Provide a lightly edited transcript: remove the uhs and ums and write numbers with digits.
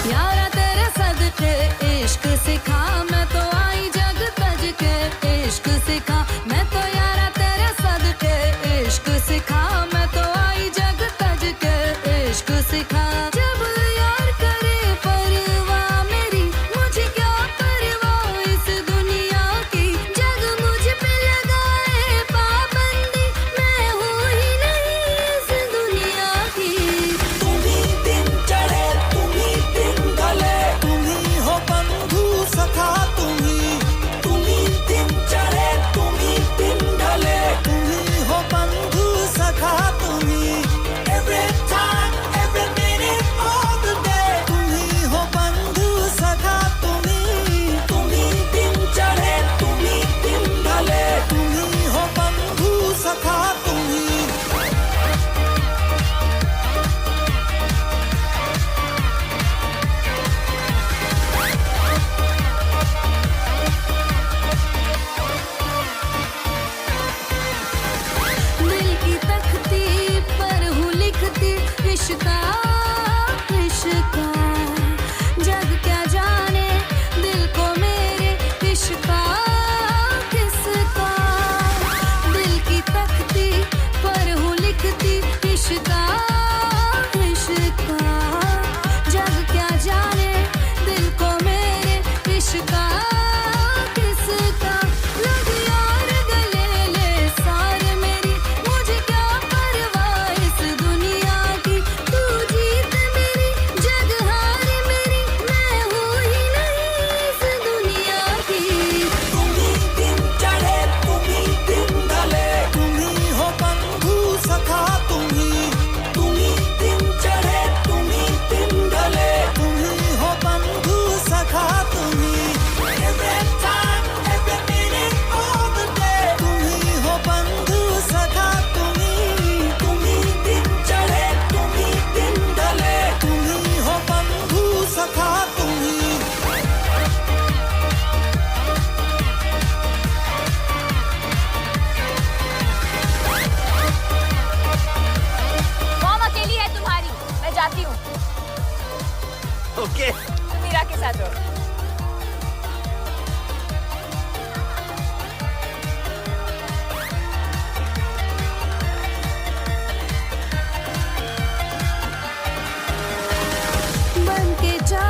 यारा तेरे सदके इश्क सिखा, मैं तो आई जग तज के इश्क सिखा। मैं तो यारा तेरे सदके इश्क सिखा, मैं तो आई जग तज के इश्क सिखा। जब यार करे परवाह मेरी, मुझे क्या परवाह इस दुनिया की। जग मुझ पे लगाए पाबंदी, मैं हूँ ही नहीं इस दुनिया की। तुम ही दिन चढ़े तुम ही दिन ढले, तुम ही हो बंधु सखा तुम ही दिन चढ़े तुम ही दिन ढले, तुम ही हो बंधु सखा तुम ही। Every time, every minute of the day, तुम ही हो बंधु सखा तुम ही दिन चढ़े तुम ही दिन ढले, तुम ही हो बंधु सखा तुम ही। दिल की तख्ती पर हूँ लिखती इश्का इश्का। जग क्या जाने दिल को मेरे इश्का किसका। दिल की तख्ती पर हूँ लिखती इश्का इश्का। जग क्या जाने दिल को मेरे इश्का किसका। लग यार गले ले सार मेरी, मुझे क्या परवाह इस दुनिया की। तू जीत मेरी जग हार मेरी, मैं हूँ ही नहीं इस दुनिया की। तुम ही दिन चढ़े तुम ही दिन ढले, तुम ही हो बंधु सखा तुम ही दिन चढ़े तुम ही दिन ढले, तुम ही हो बंधु सखा तुम ही। Every time, every minute of the day, तुम ही हो बंधु सखा तुम ही दिन चढ़े तुम ही दिन ढले, तुम ही हो बंधु सखा तुम ही। मॉम अकेली है तुम्हारी, मैं जाती हूँ। ओके तुम मीरा के साथ रहो। बन के जा